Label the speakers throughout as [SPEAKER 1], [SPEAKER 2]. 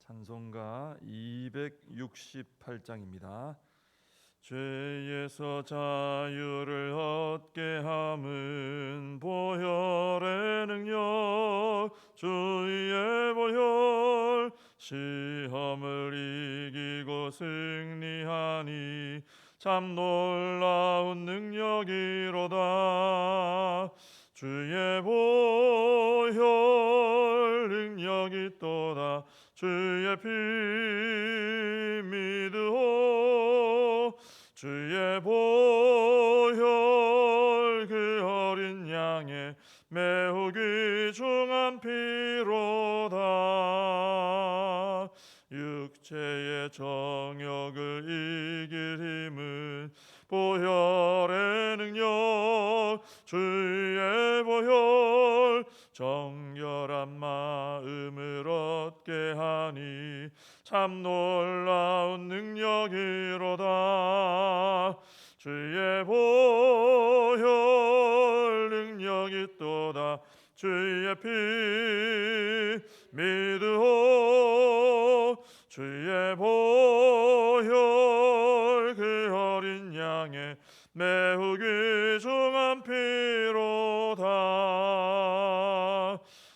[SPEAKER 1] 찬송가 268장입니다. 죄에서 자유를 얻게 함은 보혈의 능력, 주의 보혈, 시험을 이기고 승리하니 참 놀라운 능력이로다. 주의 보혈 능력이 또다. 주의 피 믿으오. 주의 보혈 그 어린 양의 매우 귀중한 피로다. 육체의 정욕을 이길 힘은 보혈의 능력, 주의 보혈, 정결한 마음을 얻게 하니 참 놀라운 능력이로다. 주의 보혈 능력이 또다. 주의 피 믿으오. 주의 보혈 그 어린 양의 매우 귀중한 피로다.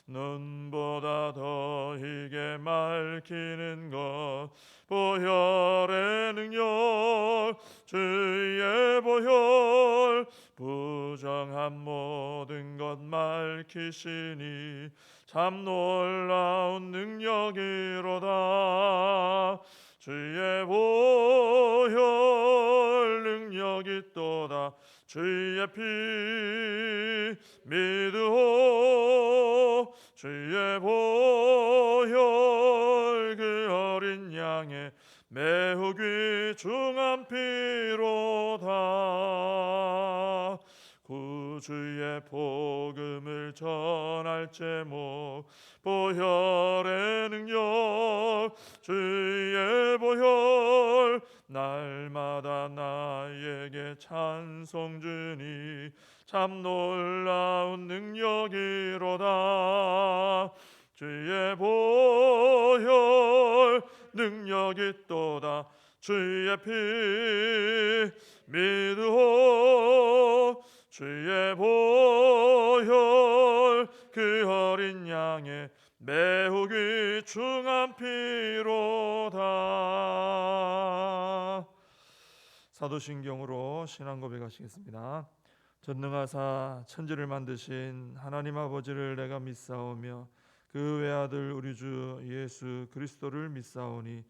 [SPEAKER 1] 눈보다 더 희게 맑히는 것 보혈의 능력, 주의 보혈, 부정한 모든 것 맑히시니 참 놀라운 능력이로다. 주의 보혈 능력이 또다. 주의 피 믿으오. 주의 보혈 그 어린 양의 매우 귀중한 피로다. 구주의 복음을 전할 제목 보혈의 능력, 주의 보혈 날마다 나에게 찬송 주니 참 놀라운 능력이로다. 주의 보혈 능력이 또다. 주의 피 믿으오. 주의 보혈 그 어린 양의 매우 귀중한 피로다. 사도신경으로 신앙 고백하시겠습니다. 전능하사 천지를 만드신 하나님 아버지를 내가 믿사오며 그 외아들 우리 주 예수 그리스도를 믿사오니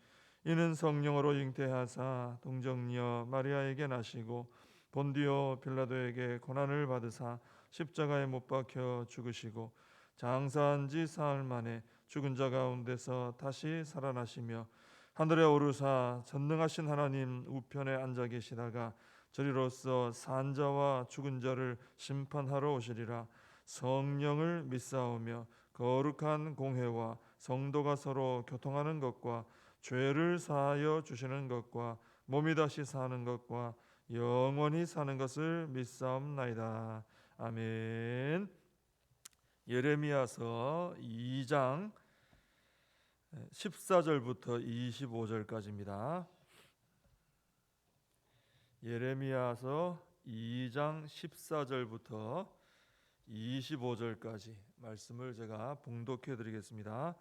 [SPEAKER 1] 이는 성령으로 잉태하사 동정녀 마리아에게 나시고 본디오 빌라도에게 고난을 받으사 십자가에 못 박혀 죽으시고 장사한 지 사흘 만에 죽은 자 가운데서 다시 살아나시며 하늘에 오르사 전능하신 하나님 우편에 앉아 계시다가 저리로서 산 자와 죽은 자를 심판하러 오시리라. 성령을 믿사오며 거룩한 공회와 성도가 서로 교통하는 것과 죄를 사하여 주시는 것과 몸이 다시 사는 것과 영원히 사는 것을 믿사옵나이다. 아멘. 예레미야서 2장 14절부터 25절까지입니다. 예레미야서 2장 14절부터 25절까지 말씀을 제가 봉독해 드리겠습니다.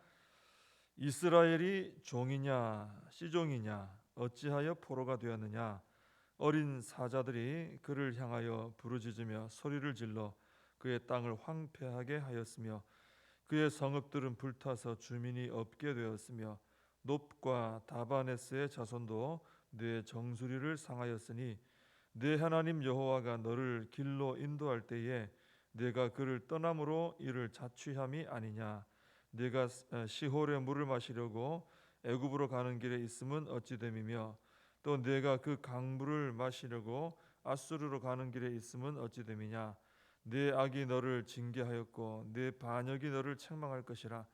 [SPEAKER 1] 이스라엘이 종이냐 시종이냐 어찌하여 포로가 되었느냐. 어린 사자들이 그를 향하여 부르짖으며 소리를 질러 그의 땅을 황폐하게 하였으며 그의 성읍들은 불타서 주민이 없게 되었으며 놉과 다바네스의 자손도 내 정수리를 상하였으니 내 하나님 여호와가 너를 길로 인도할 때에 내가 그를 떠남으로 이를 자취함이 아니냐. 내가 시홀의 물을 마시려고 애굽으로 가는 길에 있음은 어찌 됨이며 또 내가 그 강물을 마시려고 아수르로 가는 길에 있음은 어찌 됨이냐. 내 악이 너를 징계하였고 내 반역이 너를 책망할 것이라.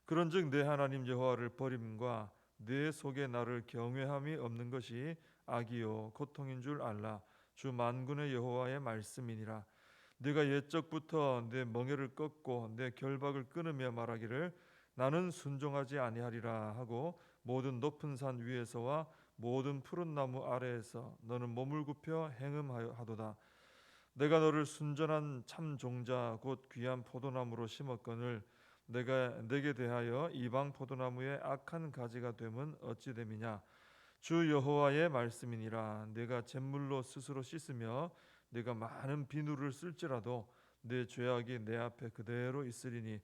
[SPEAKER 1] 그런즉 내 하나님 여호와를 버림과 내 속에 나를 경외함이 없는 것이 악이요 고통인 줄 알라. 주 만군의 여호와의 말씀이니라. 네가 옛적부터 내 멍에를 꺾고 내 결박을 끊으며 말하기를 나는 순종하지 아니하리라 하고 모든 높은 산 위에서와 모든 푸른 나무 아래에서 너는 몸을 굽혀 행음하도다. 내가 너를 순전한 참 종자 곧 귀한 포도나무로 심었거늘 내가 내게 대하여 이방 포도나무의 악한 가지가 됨은 어찌 됨이냐. 주 여호와의 말씀이니라. 내가 잿물로 스스로 씻으며 내가 많은 비누를 쓸지라도 내 죄악이 내 앞에 그대로 있으리니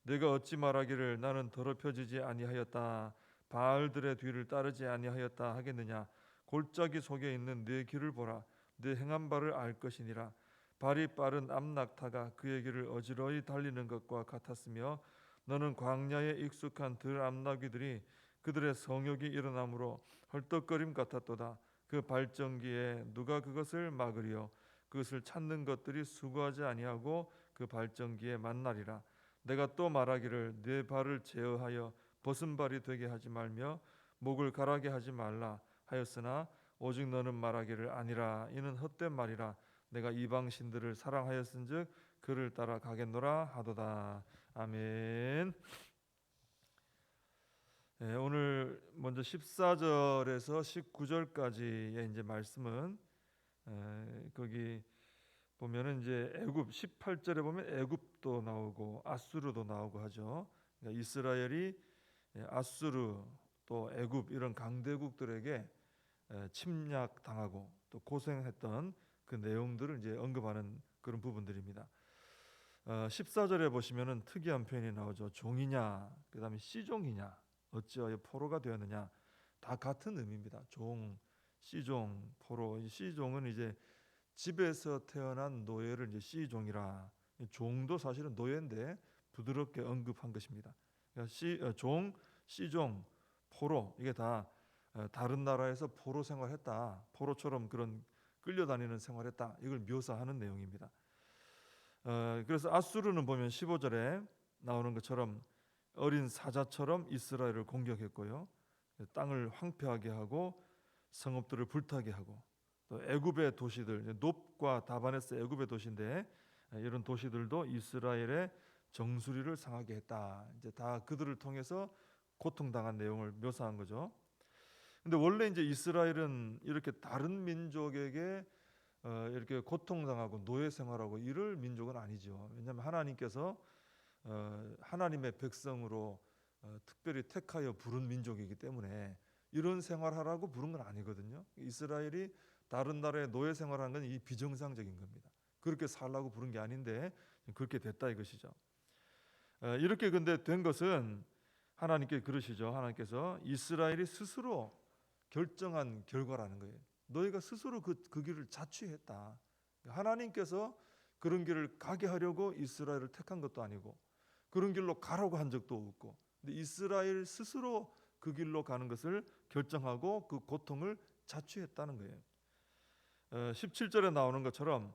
[SPEAKER 1] 내가 어찌 말하기를 나는 더럽혀지지 아니하였다 바알들의 뒤를 따르지 아니하였다 하겠느냐. 골짜기 속에 있는 내 길을 보라. 내 행한 바를 알 것이니라. 발이 빠른 암낙타가 그의 길을 어지러이 달리는 것과 같았으며 너는 광야에 익숙한 들 암나귀들이 그들의 성욕이 일어나므로 헐떡거림 같았도다. 그 발전기에 누가 그것을 막으리요. 그것을 찾는 것들이 수고하지 아니하고 그 발전기에 만나리라. 내가 또 말하기를 내 발을 제어하여 벗은 발이 되게 하지 말며 목을 가라게 하지 말라 하였으나 오직 너는 말하기를 아니라 이는 헛된 말이라. 내가 이방 신들을 사랑하였은즉 그를 따라 가겠노라 하도다. 아멘. 네, 오늘 먼저 14절에서 19절까지의 이제 말씀은 거기 보면은 이제 애굽 18절에 보면 애굽도 나오고 아수르도 나오고 하죠. 그러니까 이스라엘이 아수르 또 애굽 이런 강대국들에게 침략당하고 또 고생했던 그 내용들을 이제 언급하는 그런 부분들입니다. 14절에 보시면은 특이한 표현이 나오죠. 종이냐, 그다음에 씨종이냐, 어찌하여 포로가 되었느냐, 다 같은 의미입니다. 종, 씨종, 포로. 이 씨종은 이제 집에서 태어난 노예를 이제 씨종이라. 종도 사실은 노예인데 부드럽게 언급한 것입니다. 그러니까 종, 씨종, 포로 이게 다 다른 나라에서 포로 생활했다. 포로처럼 그런 끌려다니는 생활했다. 이걸 묘사하는 내용입니다. 그래서 아수르는 보면 15절에 나오는 것처럼 어린 사자처럼 이스라엘을 공격했고요. 땅을 황폐하게 하고 성읍들을 불타게 하고 또 애굽의 도시들, 놉과 다바네스 애굽의 도시인데 이런 도시들도 이스라엘의 정수리를 상하게 했다. 이제 다 그들을 통해서 고통당한 내용을 묘사한 거죠. 근데 원래 이제 이스라엘은 이렇게 다른 민족에게 이렇게 고통당하고 노예 생활하고 이럴 민족은 아니죠. 왜냐하면 하나님께서 하나님의 백성으로 특별히 택하여 부른 민족이기 때문에 이런 생활하라고 부른 건 아니거든요. 이스라엘이 다른 나라의 노예 생활하는 건 이 비정상적인 겁니다. 그렇게 살라고 부른 게 아닌데 그렇게 됐다 이것이죠. 이렇게 근데 된 것은 하나님께 그러시죠. 하나님께서 이스라엘이 스스로 결정한 결과라는 거예요. 너희가 스스로 그 길을 자취했다. 하나님께서 그런 길을 가게 하려고 이스라엘을 택한 것도 아니고 그런 길로 가라고 한 적도 없고, 근데 이스라엘 스스로 그 길로 가는 것을 결정하고 그 고통을 자취했다는 거예요. 17절에 나오는 것처럼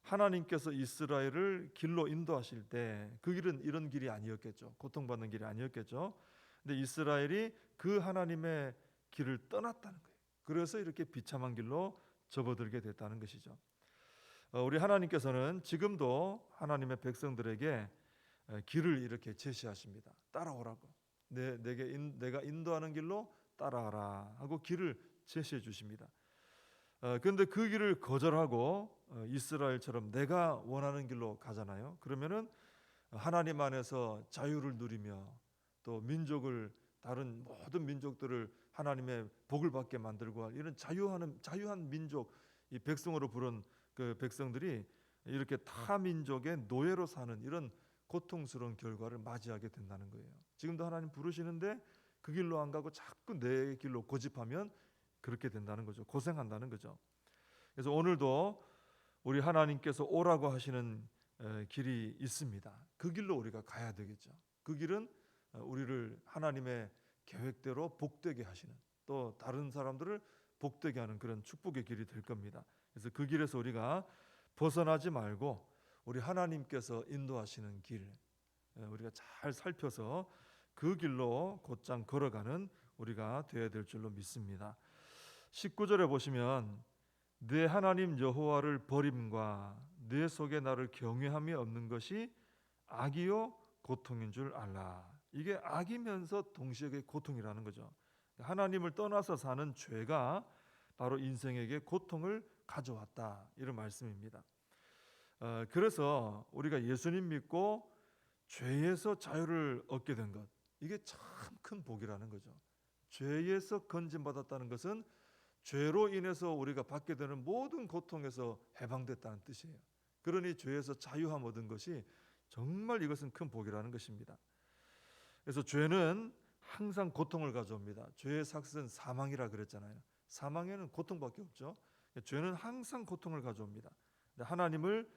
[SPEAKER 1] 하나님께서 이스라엘을 길로 인도하실 때 그 길은 이런 길이 아니었겠죠. 고통받는 길이 아니었겠죠. 근데 이스라엘이 그 하나님의 길을 떠났다는 거예요. 그래서 이렇게 비참한 길로 접어들게 됐다는 것이죠. 우리 하나님께서는 지금도 하나님의 백성들에게 길을 이렇게 제시하십니다. 따라오라고. 내가 인도하는 길로 따라가라 하고 길을 제시해 주십니다. 그런데 그 길을 거절하고 이스라엘처럼 내가 원하는 길로 가잖아요. 그러면은 하나님 안에서 자유를 누리며 또 민족을 다른 모든 민족들을 하나님의 복을 받게 만들고 할 이런 자유한 민족, 이 백성으로 부른 그 백성들이 이렇게 타 민족의 노예로 사는 이런 고통스러운 결과를 맞이하게 된다는 거예요. 지금도 하나님 부르시는데 그 길로 안 가고 자꾸 내 길로 고집하면 그렇게 된다는 거죠. 고생한다는 거죠. 그래서 오늘도 우리 하나님께서 오라고 하시는 길이 있습니다. 그 길로 우리가 가야 되겠죠. 그 길은 우리를 하나님의 계획대로 복되게 하시는, 또 다른 사람들을 복되게 하는 그런 축복의 길이 될 겁니다. 그래서 그 길에서 우리가 벗어나지 말고 우리 하나님께서 인도하시는 길, 우리가 잘 살펴서 그 길로 곧장 걸어가는 우리가 되어야 될 줄로 믿습니다. 19절에 보시면 내 하나님 여호와를 버림과 내 속에 나를 경외함이 없는 것이 악이요 고통인 줄 알라. 이게 악이면서 동시에 고통이라는 거죠. 하나님을 떠나서 사는 죄가 바로 인생에게 고통을 가져왔다, 이런 말씀입니다. 그래서 우리가 예수님 믿고 죄에서 자유를 얻게 된 것, 이게 참 큰 복이라는 거죠. 죄에서 건진받았다는 것은 죄로 인해서 우리가 받게 되는 모든 고통에서 해방됐다는 뜻이에요. 그러니 죄에서 자유함 얻은 것이 정말 이것은 큰 복이라는 것입니다. 그래서 죄는 항상 고통을 가져옵니다. 죄의 삭은 사망이라 그랬잖아요. 사망에는 고통밖에 없죠. 죄는 항상 고통을 가져옵니다. 하나님을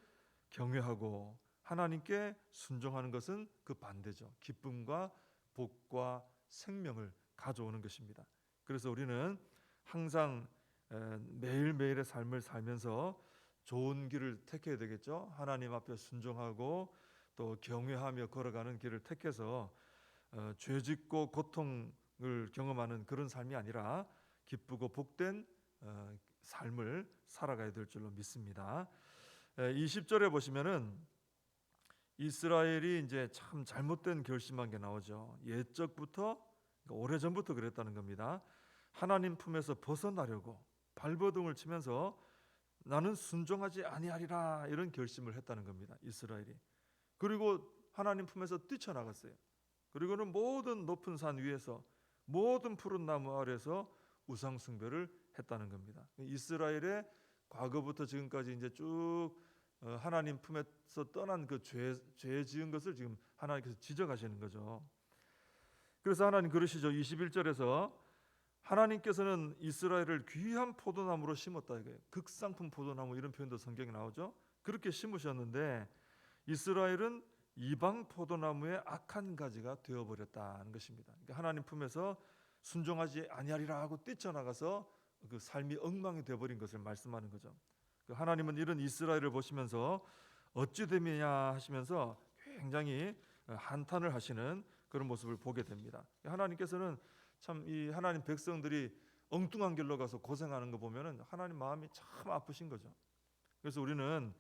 [SPEAKER 1] 경외하고 하나님께 순종하는 것은 그 반대죠. 기쁨과 복과 생명을 가져오는 것입니다. 그래서 우리는 항상 매일매일의 삶을 살면서 좋은 길을 택해야 되겠죠. 하나님 앞에 순종하고 또 경외하며 걸어가는 길을 택해서 죄짓고 고통을 경험하는 그런 삶이 아니라 기쁘고 복된 삶을 살아가야 될 줄로 믿습니다. 20절에 보시면은 이스라엘이 이제 참 잘못된 결심한 게 나오죠. 옛적부터, 오래전부터 그랬다는 겁니다. 하나님 품에서 벗어나려고 발버둥을 치면서 나는 순종하지 아니하리라, 이런 결심을 했다는 겁니다. 이스라엘이. 그리고 하나님 품에서 뛰쳐나갔어요. 그리고는 모든 높은 산 위에서, 모든 푸른 나무 아래서 우상 숭배를 했다는 겁니다. 이스라엘의 과거부터 지금까지 이제 쭉 하나님 품에서 떠난 그 죄 지은 것을 지금 하나님께서 지적하시는 거죠. 그래서 하나님 그러시죠. 21절에서 하나님께서는 이스라엘을 귀한 포도나무로 심었다, 이거예요. 극상품 포도나무, 이런 표현도 성경에 나오죠. 그렇게 심으셨는데 이스라엘은 이방 포도나무의 악한 가지가 되어버렸다는 것입니다. 그러니까 하나님 품에서 순종하지 아니하리라 하고 뛰쳐나가서 그 삶이 엉망이 되어버린 것을 말씀하는 거죠. 하나님은 이런 이스라엘을 보시면서 어찌 됨이냐 하시면서 굉장히 한탄을 하시는 그런 모습을 보게 됩니다. 하나님께서는 참 이 하나님 백성들이 엉뚱한 길로 가서 고생하는 거 보면은 하나님 마음이 참 아프신 거죠. 그래서 우리는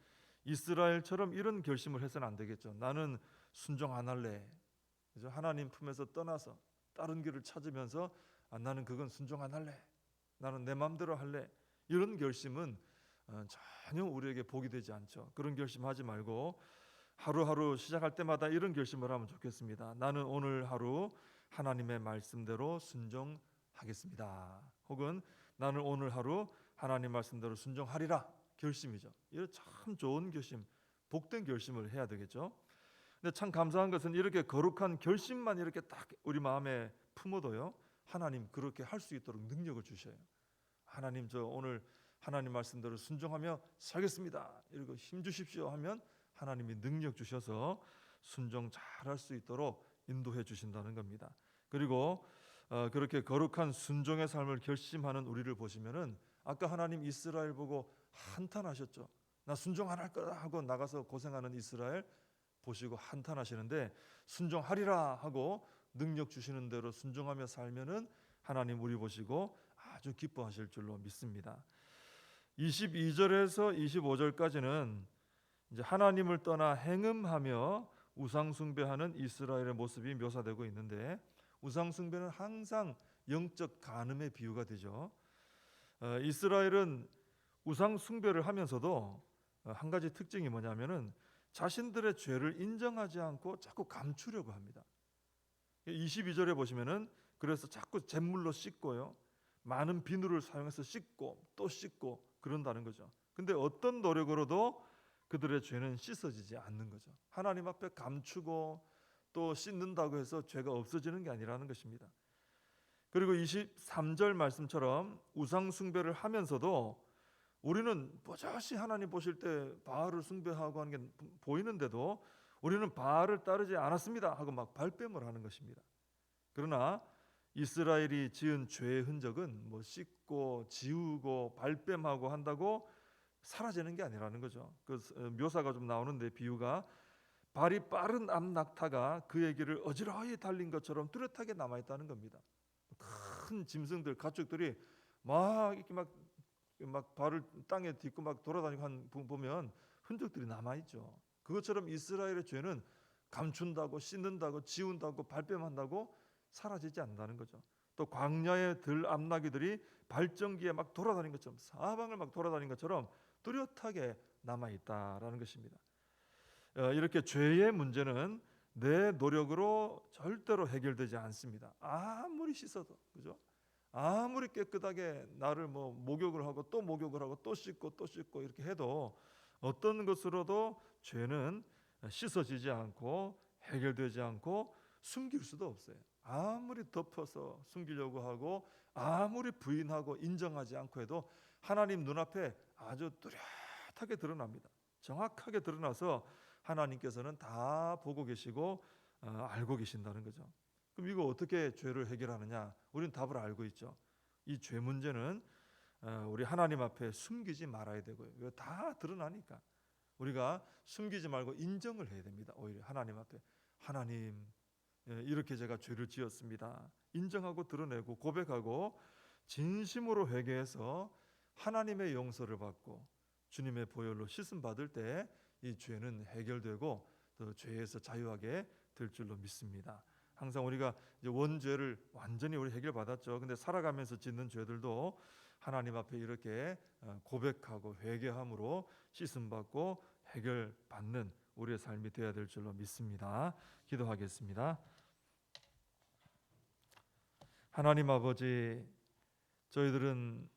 [SPEAKER 1] 이스라엘처럼 이런 결심을 해서는 안 되겠죠. 나는 순종 안 할래. 그죠? 하나님 품에서 떠나서 다른 길을 찾으면서 나는 그건 순종 안 할래. 나는 내 마음대로 할래. 이런 결심은 전혀 우리에게 복이 되지 않죠. 그런 결심하지 말고 하루하루 시작할 때마다 이런 결심을 하면 좋겠습니다. 나는 오늘 하루 하나님의 말씀대로 순종하겠습니다. 혹은 나는 오늘 하루 하나님 말씀대로 순종하리라, 결심이죠. 이거 참 좋은 결심, 복된 결심을 해야 되겠죠. 근데 참 감사한 것은 이렇게 거룩한 결심만 이렇게 딱 우리 마음에 품어도요, 하나님 그렇게 할 수 있도록 능력을 주셔요. 하나님, 저 오늘 하나님 말씀대로 순종하며 살겠습니다, 이러고 힘 주십시오 하면 하나님이 능력 주셔서 순종 잘할 수 있도록 인도해 주신다는 겁니다. 그리고 그렇게 거룩한 순종의 삶을 결심하는 우리를 보시면은 아까 하나님 이스라엘 보고 한탄하셨죠. 나 순종 안 할 거다 하고 나가서 고생하는 이스라엘 보시고 한탄하시는데, 순종하리라 하고 능력 주시는 대로 순종하며 살면은 하나님 우리 보시고 아주 기뻐하실 줄로 믿습니다. 22절에서 25절까지는 이제 하나님을 떠나 행음하며 우상 숭배하는 이스라엘의 모습이 묘사되고 있는데, 우상 숭배는 항상 영적 간음의 비유가 되죠. 이스라엘은 우상 숭배를 하면서도 한 가지 특징이 뭐냐면은 자신들의 죄를 인정하지 않고 자꾸 감추려고 합니다. 22절에 보시면은 그래서 자꾸 잿물로 씻고요, 많은 비누를 사용해서 씻고 또 씻고 그런다는 거죠. 근데 어떤 노력으로도 그들의 죄는 씻어지지 않는 거죠. 하나님 앞에 감추고 또 씻는다고 해서 죄가 없어지는 게 아니라는 것입니다. 그리고 23절 말씀처럼 우상 숭배를 하면서도 우리는 버젓이 하나님 보실 때 바알을 숭배하고 하는 게 보이는데도 우리는 바알을 따르지 않았습니다 하고 막 발뺌을 하는 것입니다. 그러나 이스라엘이 지은 죄의 흔적은 뭐 씻고 지우고 발뺌하고 한다고 사라지는 게 아니라는 거죠. 그 묘사가 좀 나오는데, 비유가 발이 빠른 암낙타가 그의 길을 어지러이 달린 것처럼 뚜렷하게 남아있다는 겁니다. 큰 짐승들, 가축들이 막 이렇게 막 발을 땅에 딛고 막 돌아다니고 한 보면 흔적들이 남아있죠. 그것처럼 이스라엘의 죄는 감춘다고 씻는다고 지운다고 발뺌한다고 사라지지 않는다는 거죠. 또 광야의 들암나귀들이 발전기에 막 돌아다닌 것처럼, 사방을 막 돌아다닌 것처럼 뚜렷하게 남아있다라는 것입니다. 이렇게 죄의 문제는 내 노력으로 절대로 해결되지 않습니다. 아무리 씻어도, 그죠? 아무리 깨끗하게 나를 목욕을 하고 또 목욕을 하고 또 씻고 또 씻고 이렇게 해도 어떤 것으로도 죄는 씻어지지 않고 해결되지 않고 숨길 수도 없어요. 아무리 덮어서 숨기려고 하고 아무리 부인하고 인정하지 않고 해도 하나님 눈앞에 아주 뚜렷하게 드러납니다. 정확하게 드러나서 하나님께서는 다 보고 계시고 알고 계신다는 거죠. 그럼 이거 어떻게 죄를 해결하느냐? 우리는 답을 알고 있죠. 이 죄 문제는 우리 하나님 앞에 숨기지 말아야 되고요. 이거 다 드러나니까 우리가 숨기지 말고 인정을 해야 됩니다. 오히려 하나님 앞에, 하나님, 이렇게 제가 죄를 지었습니다. 인정하고 드러내고 고백하고 진심으로 회개해서 하나님의 용서를 받고 주님의 보혈로 씻음 받을 때 이 죄는 해결되고 또 죄에서 자유하게 될 줄로 믿습니다. 항상 우리가 이제 원죄를 완전히 우리 해결받았죠. 근데 살아가면서 짓는 죄들도 하나님 앞에 이렇게 고백하고 회개함으로 씻음 받고 해결받는 우리의 삶이 되어야 될 줄로 믿습니다. 기도하겠습니다. 하나님 아버지, 저희들은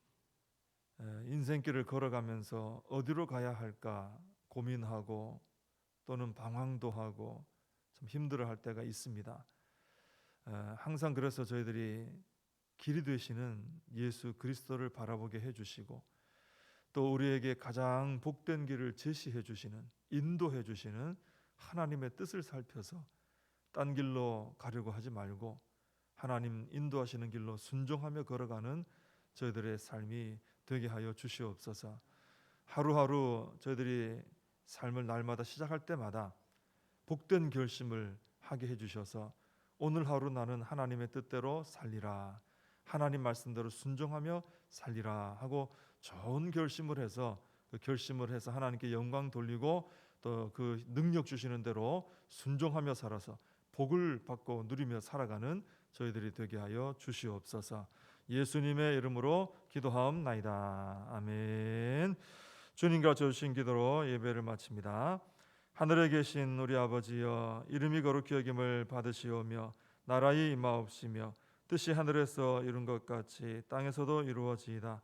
[SPEAKER 1] 인생길을 걸어가면서 어디로 가야 할까 고민하고 또는 방황도 하고 참 힘들어할 때가 있습니다. 항상 그래서 저희들이 길이 되시는 예수 그리스도를 바라보게 해주시고 또 우리에게 가장 복된 길을 제시해 주시는, 인도해 주시는 하나님의 뜻을 살펴서 딴 길로 가려고 하지 말고 하나님 인도하시는 길로 순종하며 걸어가는 저희들의 삶이 되게 하여 주시옵소서. 하루하루 저희들이 삶을 날마다 시작할 때마다 복된 결심을 하게 해주셔서 오늘 하루 나는 하나님의 뜻대로 살리라, 하나님 말씀대로 순종하며 살리라 하고 좋은 결심을 해서 그 결심을 해서 하나님께 영광 돌리고 또 그 능력 주시는 대로 순종하며 살아서 복을 받고 누리며 살아가는 저희들이 되게 하여 주시옵소서. 예수님의 이름으로 기도하옵나이다. 아멘. 주님과 주신 기도로 예배를 마칩니다. 하늘에 계신 우리 아버지여, 이름이 거룩히 여김을 받으시오며 나라의 임하옵시며 뜻이 하늘에서 이룬 것 같이 땅에서도 이루어지이다.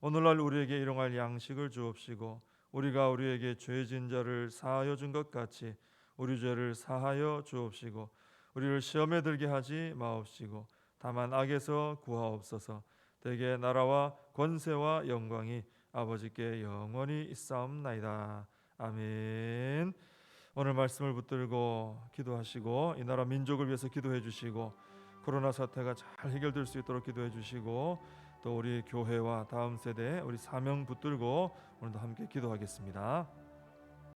[SPEAKER 1] 오늘날 우리에게 일용할 양식을 주옵시고 우리가 우리에게 죄진 자를 사하여 준 것 같이 우리 죄를 사하여 주옵시고 우리를 시험에 들게 하지 마옵시고 다만 악에서 구하옵소서. 대개 나라와 권세와 영광이 아버지께 영원히 있사옵나이다. 아멘. 오늘 말씀을 붙들고 기도하시고 이 나라 민족을 위해서 기도해 주시고 코로나 사태가 잘 해결될 수 있도록 기도해 주시고 또 우리 교회와 다음 세대 우리 사명 붙들고 오늘도 함께 기도하겠습니다.